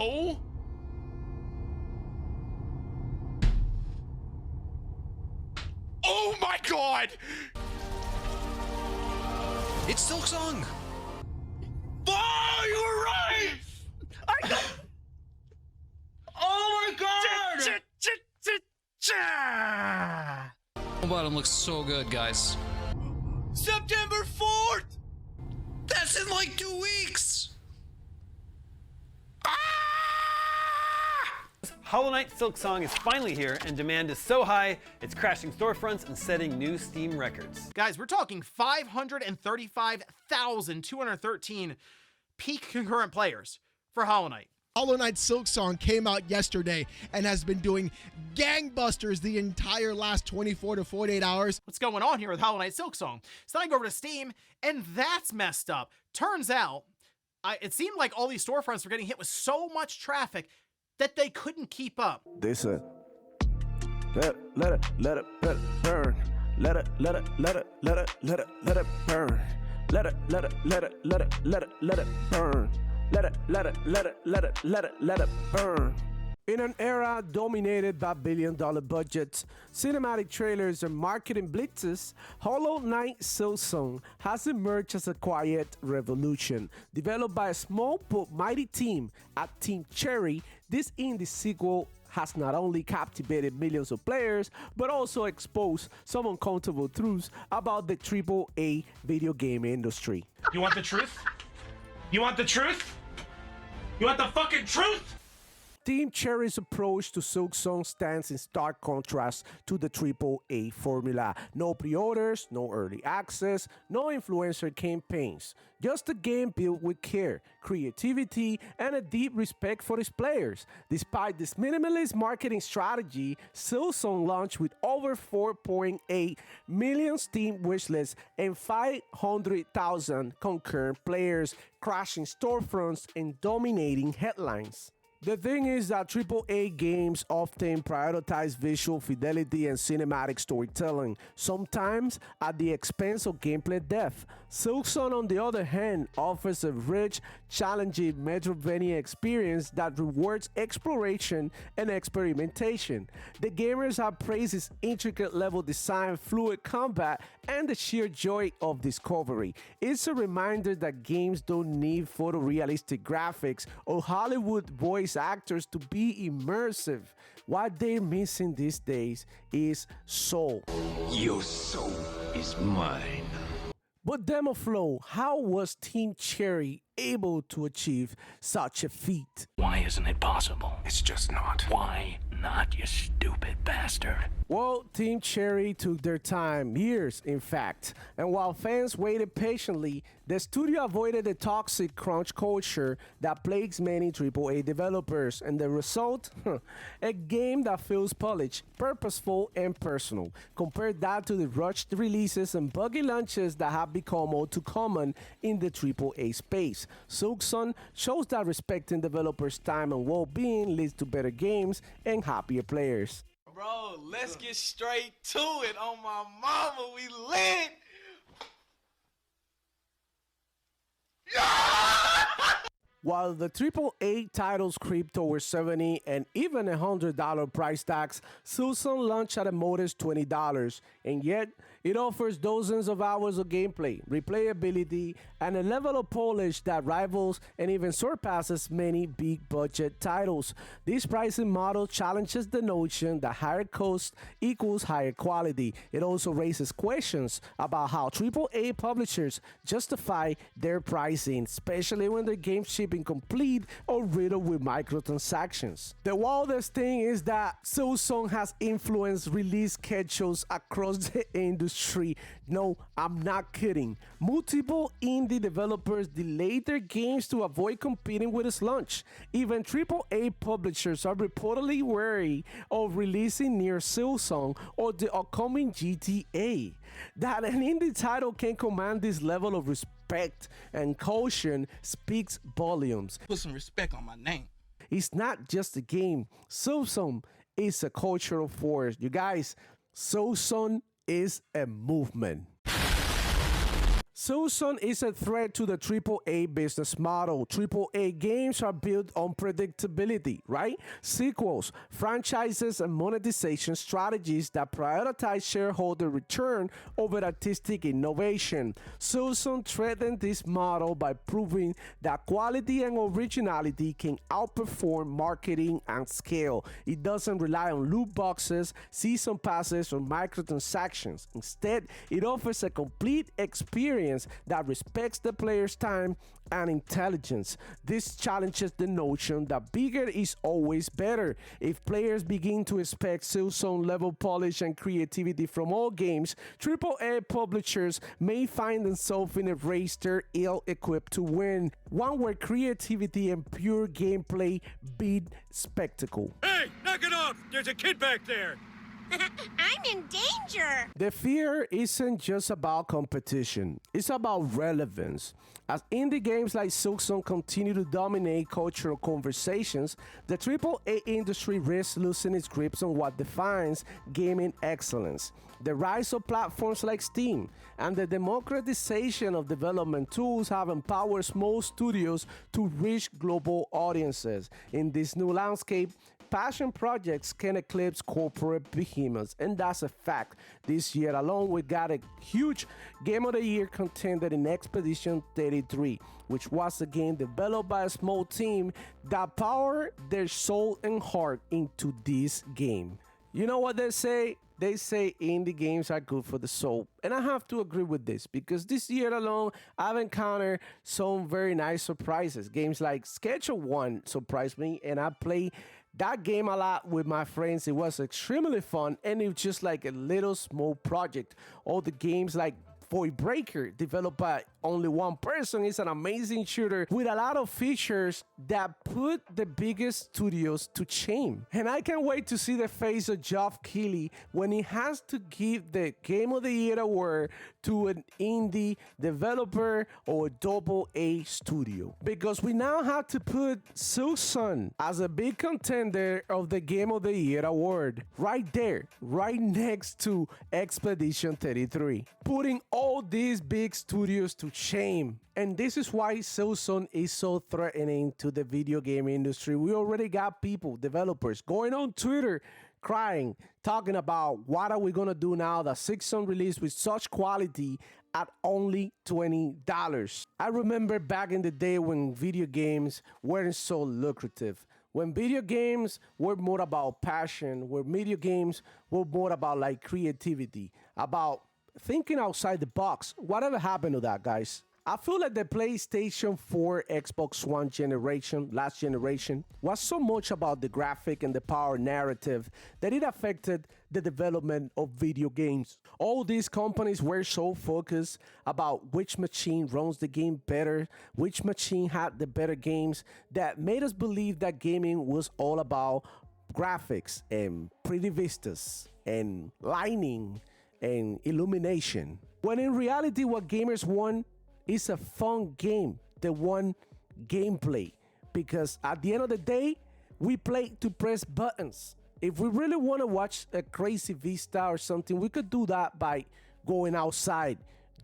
no! Oh my god! It's Silksong! Oh, you were right! Oh my god! The bottom looks so good, guys. September 4th! That's in like 2 weeks! Hollow Knight Silksong is finally here, and demand is so high, it's crashing storefronts and setting new Steam records. Guys, we're talking 535,213 peak concurrent players for Hollow Knight. Hollow Knight Silksong came out yesterday and has been doing gangbusters the entire last 24 to 48 hours. What's going on here with Hollow Knight Silksong? So then I go over to Steam, and that's messed up. Turns out, it seemed like all these storefronts were getting hit with so much traffic that they couldn't keep up. They said, let it burn. Let it burn. Let it burn. Let it burn. In an era dominated by billion-dollar budgets, cinematic trailers, and marketing blitzes, Hollow Knight Silksong has emerged as a quiet revolution. Developed by a small but mighty team at Team Cherry, this indie sequel has not only captivated millions of players, but also exposed some uncomfortable truths about the AAA video game industry. You want the truth? You want the truth? You want the fucking truth? Team Cherry's approach to Silksong stands in stark contrast to the AAA formula. No pre-orders, no early access, no influencer campaigns. Just a game built with care, creativity, and a deep respect for its players. Despite this minimalist marketing strategy, Silksong launched with over 4.8 million Steam wishlists and 500,000 concurrent players, crashing storefronts and dominating headlines. The thing is that AAA games often prioritize visual fidelity and cinematic storytelling, sometimes at the expense of gameplay depth. Silksong, on the other hand, offers a rich, challenging Metroidvania experience that rewards exploration and experimentation. The gamers have praised its intricate level design, fluid combat, and the sheer joy of discovery. It's a reminder that games don't need photorealistic graphics or Hollywood voice actors to be immersive. What they're missing these days is soul. Your soul is mine. But Demo Flow, how was Team Cherry able to achieve such a feat? Why isn't it possible? It's just not. Why not, you stupid bastard? Well, Team Cherry took their time, years in fact, and while fans waited patiently, the studio avoided the toxic crunch culture that plagues many AAA developers, and the result? A game that feels polished, purposeful, and personal. Compare that to the rushed releases and buggy launches that have become all too common in the AAA space. Silksong shows that respecting developers' time and well-being leads to better games and happier players. Bro, let's get straight to it. On my mama, we lit. While the AAA titles creep towards $70 and even $100 price tags, Silksong launched at a modest $20, and yet it offers dozens of hours of gameplay, replayability, and a level of polish that rivals and even surpasses many big-budget titles. This pricing model challenges the notion that higher cost equals higher quality. It also raises questions about how AAA publishers justify their pricing, especially when their games ship incomplete or riddled with microtransactions. The wildest thing is that Silksong has influenced release schedules across the industry. No, I'm not kidding. Multiple indie developers delayed their games to avoid competing with its launch. Even AAA publishers are reportedly wary of releasing near Silksong or the upcoming GTA. That an indie title can command this level of respect and caution speaks volumes. Put some respect on my name. It's not just a game. Silksong is a cultural force. You guys, Silksong is a movement. Silksong is a threat to the AAA business model. AAA games are built on predictability, right? Sequels, franchises, and monetization strategies that prioritize shareholder return over artistic innovation. Silksong threatened this model by proving that quality and originality can outperform marketing and scale. It doesn't rely on loot boxes, season passes, or microtransactions. Instead, it offers a complete experience that respects the player's time and intelligence. This challenges the notion that bigger is always better. If players begin to expect Silksong level polish and creativity from all games, AAA publishers may find themselves in a race they're ill-equipped to win, one where creativity and pure gameplay beat spectacle. Hey, knock it off! There's a kid back there! I'm in danger! The fear isn't just about competition, it's about relevance. As indie games like Silksong continue to dominate cultural conversations, the AAA industry risks losing its grips on what defines gaming excellence. The rise of platforms like Steam and the democratization of development tools have empowered small studios to reach global audiences. In this new landscape, passion projects can eclipse corporate behemoths, and that's a fact. This year alone, we got a huge Game of the Year contender in Expedition 33, which was a game developed by a small team that poured their soul and heart into this game. You know what they say? They say indie games are good for the soul. And I have to agree with this because this year alone, I've encountered some very nice surprises. Games like Schedule 1 surprised me, and I played that game a lot with my friends. It was extremely fun, and it was just like a little small project. All the games like Void Breaker, developed by only one person, is an amazing shooter with a lot of features that put the biggest studios to shame. And I can't wait to see the face of Geoff Keighley when he has to give the Game of the Year award to an indie developer or AA studio. Because we now have to put Silksong as a big contender of the Game of the Year award. Right there, right next to Expedition 33. Putting all these big studios to shame. And this is why Silksong is so threatening to the video game industry. We already got people, developers, going on Twitter crying, talking about what are we gonna do now that Silksong released with such quality at only $20. I remember back in the day when video games weren't so lucrative. When video games were more about passion, where video games were more about like creativity, about thinking outside the box. Whatever happened to that, guys? I feel like the PlayStation 4, Xbox One generation, last generation, was so much about the graphic and the power narrative that it affected the development of video games. All these companies were so focused about which machine runs the game better, which machine had the better games, that made us believe that gaming was all about graphics and pretty vistas and lighting and illumination. When in reality, what gamers want is a fun game. They want gameplay. Because at the end of the day, we play to press buttons. If we really want to watch a crazy vista or something, we could do that by going outside.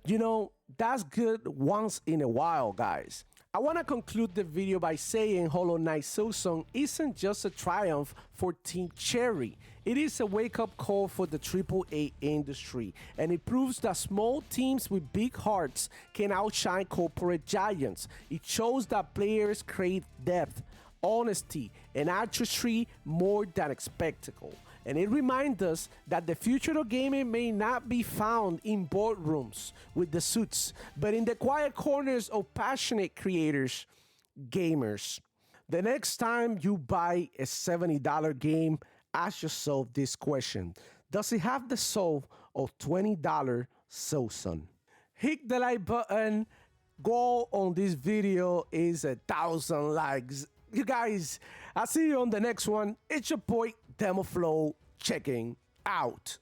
You know, that's good once in a while, guys. I want to conclude the video by saying Hollow Knight Silksong isn't just a triumph for Team Cherry. It is a wake-up call for the AAA industry, and it proves that small teams with big hearts can outshine corporate giants. It shows that players crave depth, honesty, and artistry more than a spectacle. And it reminds us that the future of gaming may not be found in boardrooms with the suits, but in the quiet corners of passionate creators, gamers. The next time you buy a $70 game, ask yourself this question: does it have the soul of $20 Silksong? Hit the like button. Goal on this video is 1,000 likes. You guys, I'll see you on the next one. It's your boy, Demo Flow, checking out.